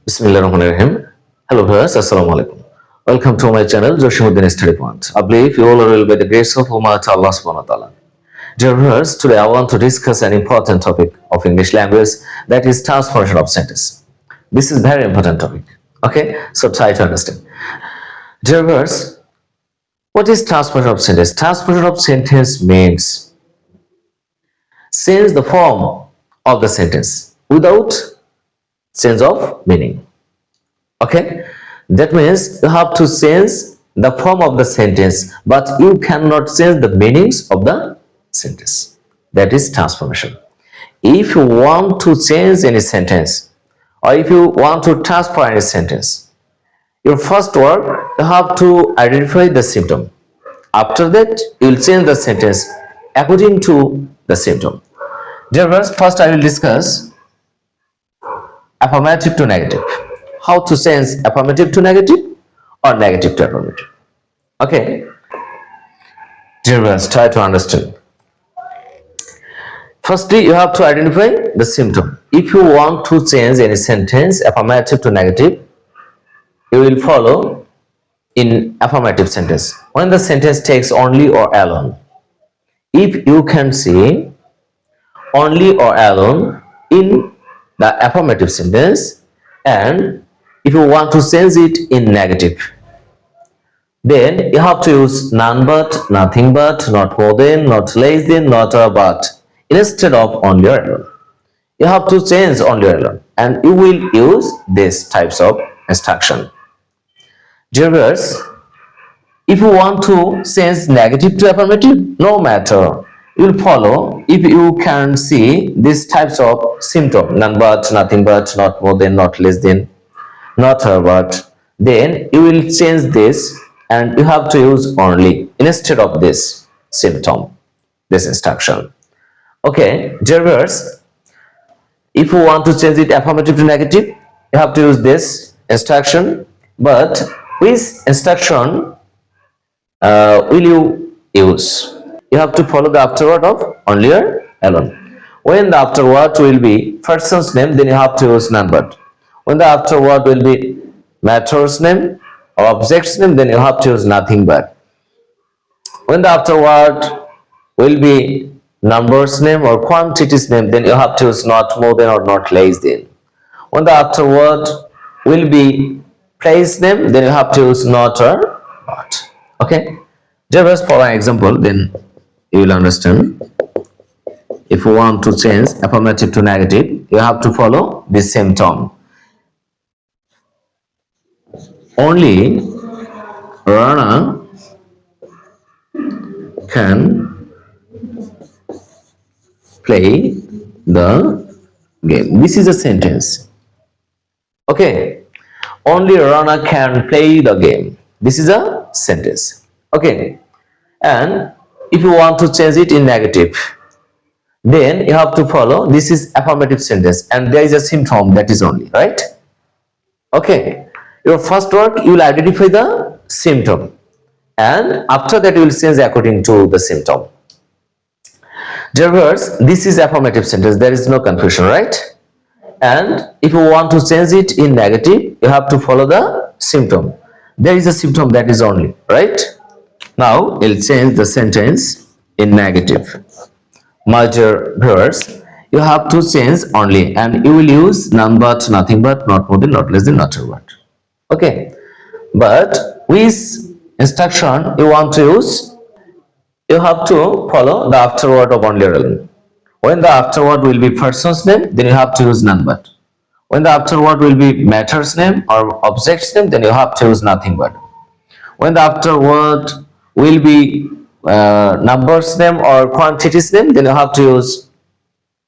Bismillahirrahmanirrahim. Hello viewers, Assalamu alaikum. Welcome to my channel, Uddin Study Point. I believe you all are well by the grace of Almighty Allah subhanahu wa ta'ala. Dear viewers, today I want to discuss an important topic of English language, that is transformation of sentence. This is very important topic. Okay, so try to understand. Dear viewers, what is transformation of sentence? Transformation of sentence means change the form of the sentence without change of meaning. Okay, that means you have to change the form of the sentence, but you cannot change the meanings of the sentence. That is transformation. If you want to change any sentence, or if you want to transform any sentence, your first work, you have to identify the symptom. After that, you will change the sentence according to the symptom. Dear viewers, first I will discuss affirmative to negative. How to change affirmative to negative or negative to affirmative. Okay, dear viewers, try to understand. Firstly, you have to identify the symptom. If you want to change any sentence affirmative to negative, you will follow in affirmative sentence when the sentence takes only or alone. If you can see only or alone in the affirmative sentence, and if you want to change it in negative, then you have to use none but, nothing but, not more than, not less than, not or but, instead of only or alone. You have to change only or alone, and you will use these types of instruction. Dear viewers, if you want to change negative to affirmative, no matter, you will follow. If you can see these types of symptom, none but, nothing but, not more than, not less than, not or but, then you will change this and you have to use only instead of this symptom, this instruction. Okay, dear viewers, if you want to change it affirmative to negative, you have to use this instruction. But which instruction will you use? You have to follow the afterword of only or alone. When the afterword will be person's name, then you have to use none but. When the afterword will be matter's name or object's name, then you have to use nothing but. When the afterword will be number's name or quantity's name, then you have to use not more than or not less than. When the afterword will be place name, then you have to use not or not. Okay, just for an example, then you will understand. If you want to change affirmative to negative, you have to follow this same term. Only Rana can play the game. This is a sentence. Okay, only Rana can play the game. This is a sentence. Okay, and if you want to change it in negative, then you have to follow. This is affirmative sentence, and there is a symptom, that is only, right? Okay, your first work, you will identify the symptom, and after that you will change according to the symptom. Dear viewers, this is affirmative sentence, there is no confusion, right? And if you want to change it in negative, you have to follow the symptom. There is a symptom, that is only, right? Now we'll change the sentence in negative. My dear viewers, you have to change only, and you will use none but, nothing but, not more than, not less than, not or but. Okay, but which instruction you want to use? You have to follow the afterword of only or alone. When the afterword will be person's name, then you have to use none but. When the afterword will be matter's name or object's name, then you have to use nothing but. When the afterword will be number's name or quantity's name, then you have to use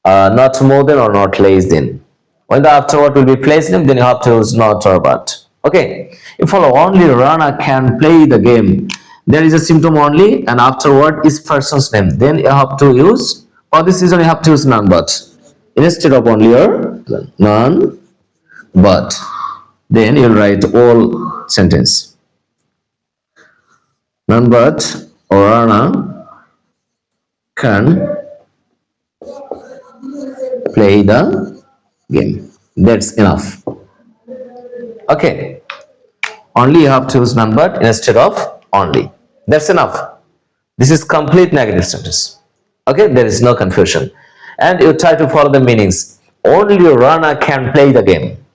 not more than or not less than. When the afterword will be place name, then you have to use not or but. Okay, you follow only Rana can play the game. There is a symptom only, and afterward is person's name. Then you have to use, for this reason you have to use none but instead of only or none but. Then you'll write all sentence. None but or Rana can play the game. That's enough. Okay, only you have to use none but instead of only. That's enough. This is complete negative sentence. Okay, there is no confusion. And you try to follow the meanings. Only Rana can play the game.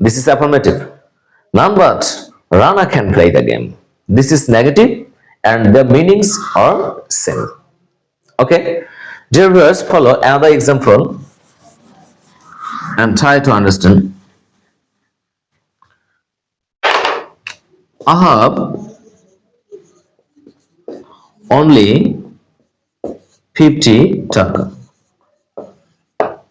This is affirmative. None but Rana can play the game. This is negative and the meanings are same. Okay, dear viewers, follow another example and try to understand. I have only 50 taka.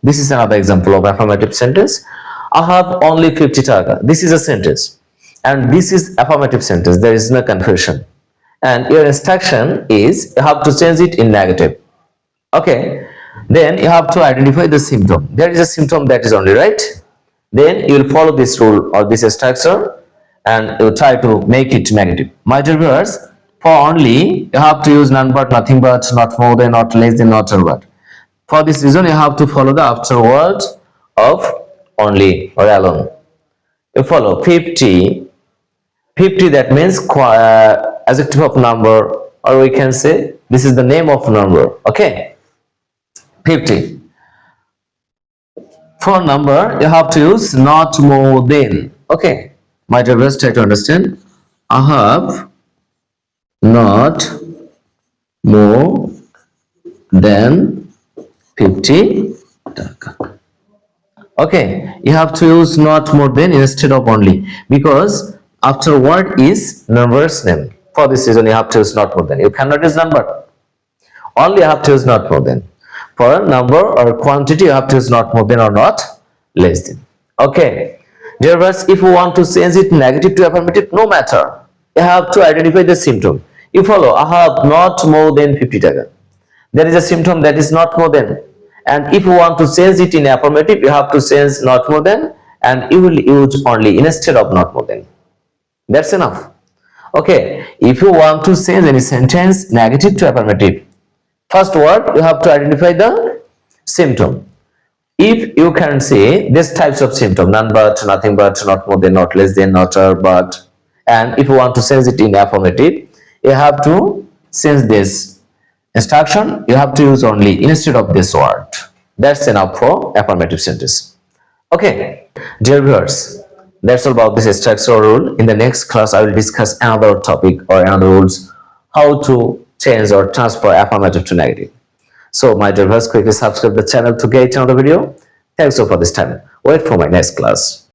This is another example of affirmative sentence. I have only 50 taka. This is a sentence. And this is affirmative sentence. There is no confusion. And your instruction is you have to change it in negative. Okay. Then you have to identify the symptom. There is a symptom that is only, right? Then you will follow this rule or this structure and you try to make it negative. My dear viewers, for only you have to use none but, nothing but, not more than, not less than, not or but. For this reason, you have to follow the after word of only or alone. You follow 50. 50, that means adjective of number, or we can say this is the name of number. Okay, 50. For number, you have to use not more than. Okay, my dear viewers, try to understand. I have not more than 50 taka. Okay, you have to use not more than instead of only, because after word is number's name. For this reason, you have to use not more than. You cannot use number. Only you have to use not more than. For number or quantity, you have to use not more than or not less than. Okay, dear viewers, if you want to change it negative to affirmative, no matter. You have to identify the symptom. You follow. I have not more than 50 taka. There is a symptom that is not more than. And if you want to change it in affirmative, you have to change not more than and you will use only instead of not more than. That's enough. Okay, if you want to change any sentence negative to affirmative, first word you have to identify the symptom. If you can say this types of symptom, none but, nothing but, not more than, not less than, not or but, and if you want to change it in affirmative, you have to change this instruction. You have to use only instead of this word. That's enough for affirmative sentence. Okay, dear viewers, that's all about this structural rule. In the next class, I will discuss another topic or another rules, how to change or transfer affirmative to negative. So, my dear viewers, quickly subscribe the channel to get another video. Thanks for this time. Wait for my next class.